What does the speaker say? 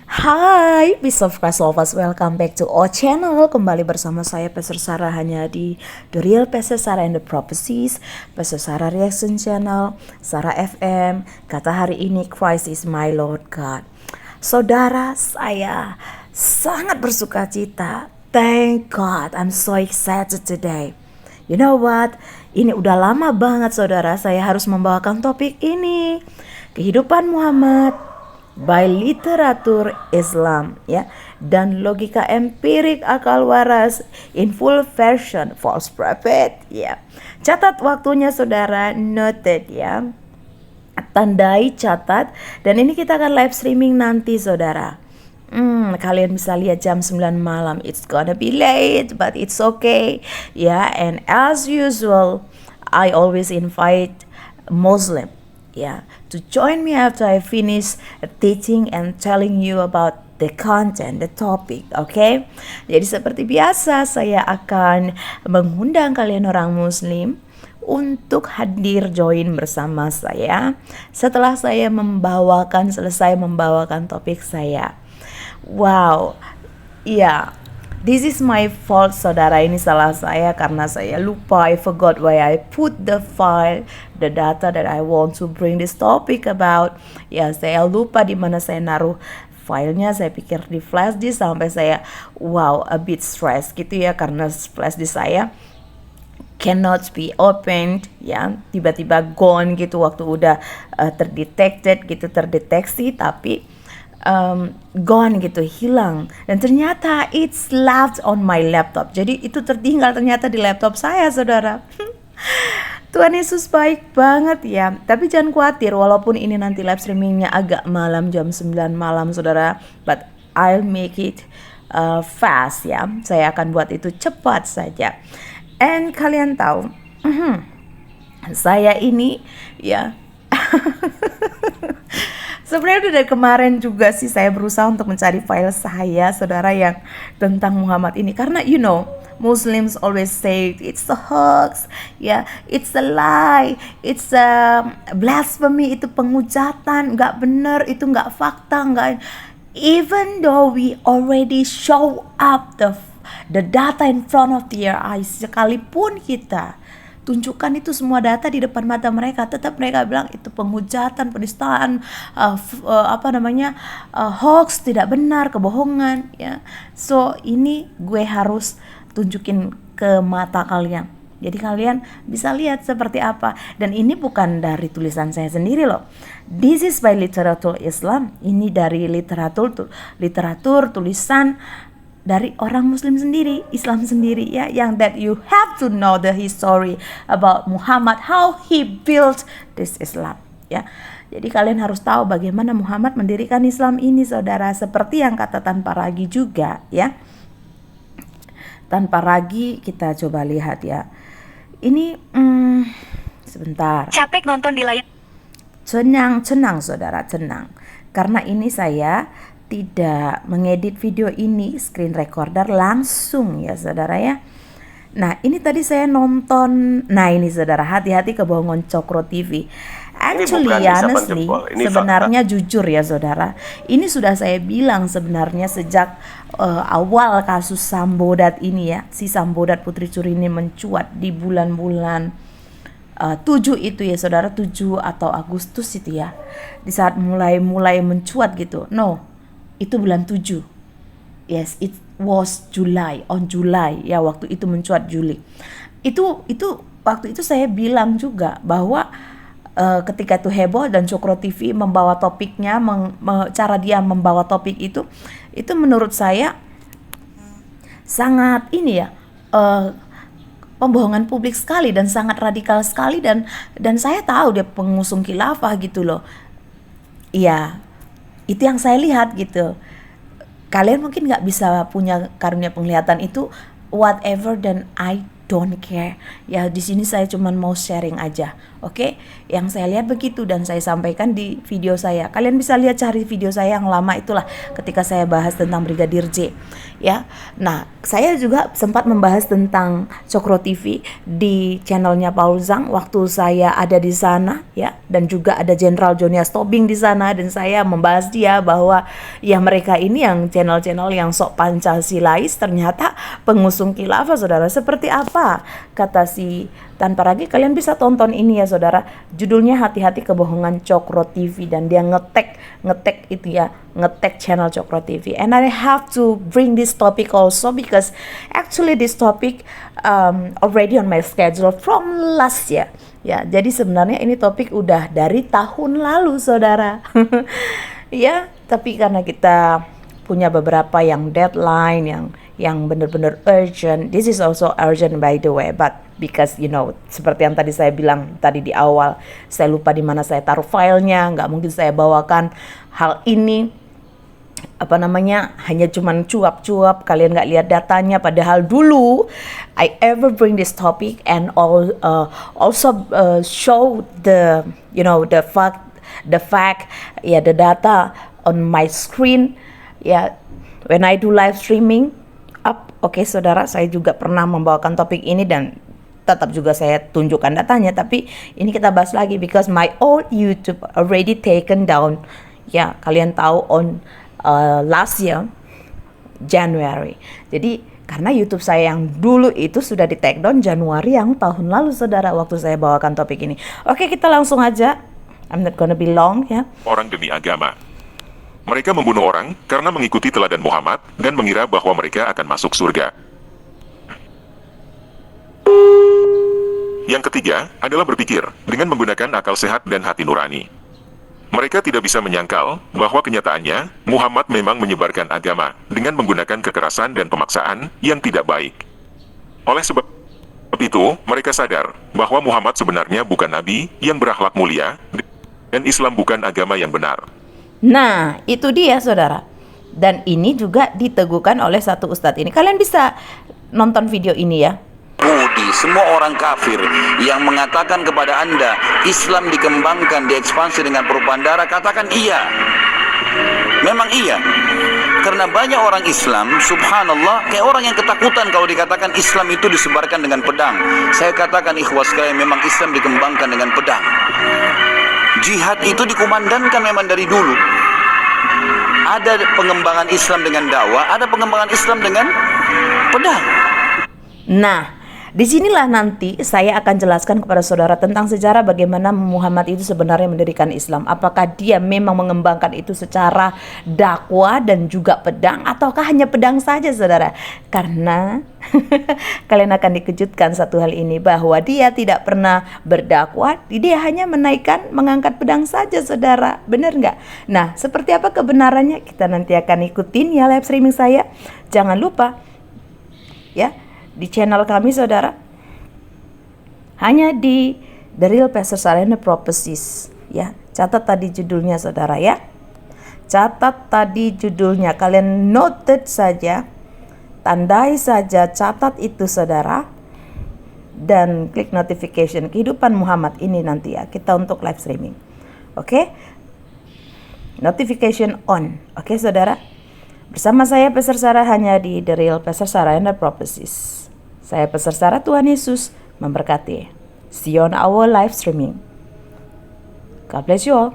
Hai, peace of Christ lovers, welcome back to our channel. Kembali bersama saya Pastor Sarah hanya di The Real Pastor Sarah and the Prophecies, Pastor Sarah Reaction Channel, Sarah FM. Kata hari ini, Christ is my Lord God. Saudara, saya sangat bersuka cita. Thank God, I'm so excited today. You know what? Ini udah lama banget saudara, saya harus membawakan topik ini. Kehidupan Muhammad by literatur Islam, ya, dan logika empirik akal waras in full version false prophet, ya. Catat waktunya saudara, noted ya, tandai, catat. Dan ini kita akan live streaming nanti saudara. Kalian bisa lihat jam 9 malam. It's gonna be late but it's okay, ya. And as usual, I always invite Muslim, yeah, to join me after I finish teaching and telling you about the content, the topic, okay? Jadi seperti biasa saya akan mengundang kalian orang Muslim untuk hadir join bersama saya setelah saya selesai membawakan topik saya. Wow, yeah. This is my fault saudara, ini salah saya karena saya lupa, I forgot where I put the file, the data that I want to bring this topic about. Ya, saya lupa di mana saya naruh filenya, saya pikir di flash disk sampai saya a bit stress gitu ya, karena flash disk saya cannot be opened, ya, tiba-tiba gone gitu waktu udah terdeteksi, tapi gone gitu, hilang. Dan ternyata it's left on my laptop. Jadi itu tertinggal ternyata di laptop saya saudara. Tuhan Yesus baik banget ya. Tapi jangan khawatir, walaupun ini nanti live streamingnya agak malam, jam 9 malam saudara, but I'll make it fast ya. Saya akan buat itu cepat saja. And kalian tahu, saya ini ya sebenarnya udah dari kemarin juga sih saya berusaha untuk mencari file saya saudara yang tentang Muhammad ini, karena you know Muslims always say it's a hoax, ya, it's a lie, it's a blasphemy, itu penghujatan, nggak benar, itu nggak fakta, nggak. Even though we already show up the data in front of their eyes, sekalipun kita tunjukkan itu semua data di depan mata mereka, tetap mereka bilang itu penghujatan, penistaan, hoax, tidak benar, kebohongan, ya. So ini gue harus tunjukin ke mata kalian, jadi kalian bisa lihat seperti apa. Dan ini bukan dari tulisan saya sendiri loh, this is by literatur Islam. Ini dari literatur tulisan dari orang Muslim sendiri, Islam sendiri, ya, yang that you have to know the history about Muhammad, how he built this Islam, ya. Jadi kalian harus tahu bagaimana Muhammad mendirikan Islam ini saudara, seperti yang kata tanpa ragi juga, ya. Tanpa ragi kita coba lihat ya. Ini sebentar. Capek nonton di layar. Tenang saudara, tenang. Karena ini saya tidak mengedit video ini, screen recorder langsung ya saudara ya. Nah ini tadi saya nonton, nah ini saudara, hati-hati kebohongan Cokro TV. Actually honestly, sebenarnya jujur ya saudara, ini sudah saya bilang sebenarnya sejak awal kasus Sambodat ini ya, si Sambodat Putri Curi ini mencuat di bulan-bulan 7 itu ya saudara, 7 atau Agustus itu ya, di saat mulai mencuat gitu. No, itu bulan 7. Yes, it was July, on July ya, waktu itu mencuat Juli. Itu waktu itu saya bilang juga bahwa ketika itu heboh dan Cokro TV membawa topiknya, cara dia membawa topik itu menurut saya sangat ini ya, pembohongan publik sekali dan sangat radikal sekali, dan saya tahu dia pengusung khilafah gitu loh. Iya, itu yang saya lihat gitu. Kalian mungkin nggak bisa punya karunia penglihatan itu, whatever, dan I don't care. Ya di sini saya cuma mau sharing aja. Oke, yang saya lihat begitu dan saya sampaikan di video saya. Kalian bisa lihat, cari video saya yang lama itulah ketika saya bahas tentang Brigadir J. Ya, nah saya juga sempat membahas tentang Cokro TV di channelnya Paul Zhang waktu saya ada di sana, ya, dan juga ada Jenderal Jonias Tobing di sana dan saya membahas dia bahwa ya mereka ini yang channel-channel yang sok Pancasilais ternyata pengusung khilafah, saudara. Seperti apa kata si Tanpa Ragu? Kalian bisa tonton ini ya, saudara. Judulnya Hati-hati Kebohongan Cokro TV dan dia ngetek itu ya, ngetek channel Cokro TV. And I have to bring this topic also because actually this topic already on my schedule from last year. Ya, jadi sebenarnya ini topik udah dari tahun lalu, saudara. Ya, tapi karena kita punya beberapa yang deadline yang benar-benar urgent. This is also urgent by the way, but because seperti yang tadi saya bilang tadi di awal, saya lupa di mana saya taruh filenya, nggak mungkin saya bawakan hal ini hanya cuman cuap-cuap, kalian nggak lihat datanya. Padahal dulu I ever bring this topic and also show the fact, the data on my screen, when I do live streaming up. Oke, saudara, saya juga pernah membawakan topik ini dan tetap juga saya tunjukkan datanya, tapi ini kita bahas lagi because my old YouTube already taken down. Ya, kalian tahu on last year January. Jadi karena YouTube saya yang dulu itu sudah di take down Januari yang tahun lalu, saudara, waktu saya bawakan topik ini. Oke, kita langsung aja. I'm not gonna be long ya. Orang demi agama. Mereka membunuh orang karena mengikuti teladan Muhammad dan mengira bahwa mereka akan masuk surga. Yang ketiga adalah berpikir dengan menggunakan akal sehat dan hati nurani. Mereka tidak bisa menyangkal bahwa kenyataannya Muhammad memang menyebarkan agama dengan menggunakan kekerasan dan pemaksaan yang tidak baik. Oleh sebab itu, mereka sadar bahwa Muhammad sebenarnya bukan nabi yang berakhlak mulia dan Islam bukan agama yang benar. Nah, itu dia, saudara. Dan ini juga diteguhkan oleh satu ustadz ini. Kalian bisa nonton video ini ya. Budi, semua orang kafir yang mengatakan kepada Anda Islam dikembangkan, diekspansi dengan perubahan darah, katakan iya. Memang iya. Karena banyak orang Islam, subhanallah, kayak orang yang ketakutan kalau dikatakan Islam itu disebarkan dengan pedang. Saya katakan ikhwas sekalian, memang Islam dikembangkan dengan pedang. Jihad itu dikumandangkan memang dari dulu. Ada pengembangan Islam dengan dakwah, ada pengembangan Islam dengan pedang. Nah, disinilah nanti saya akan jelaskan kepada saudara tentang sejarah bagaimana Muhammad itu sebenarnya mendirikan Islam. Apakah dia memang mengembangkan itu secara dakwah dan juga pedang, ataukah hanya pedang saja, saudara? Karena kalian akan dikejutkan satu hal ini, bahwa dia tidak pernah berdakwah, dia hanya mengangkat pedang saja, saudara. Benar nggak? Nah, seperti apa kebenarannya? Kita nanti akan ikutin ya live streaming saya. Jangan lupa ya, di channel kami, saudara, hanya di The Real Pastor Sarah and the Prophecies ya. Catat tadi judulnya, saudara ya. Catat tadi judulnya, kalian noted saja, tandai saja, catat itu, saudara, dan klik notification Kehidupan Muhammad ini nanti ya, kita untuk live streaming. Oke? Notification on. Oke, saudara? Bersama saya Pastor Sarah hanya di The Real Pastor Sarah and the Prophecies. Saya Pastor Sarah, Tuhan Yesus memberkati. See you on our live streaming. God bless you all.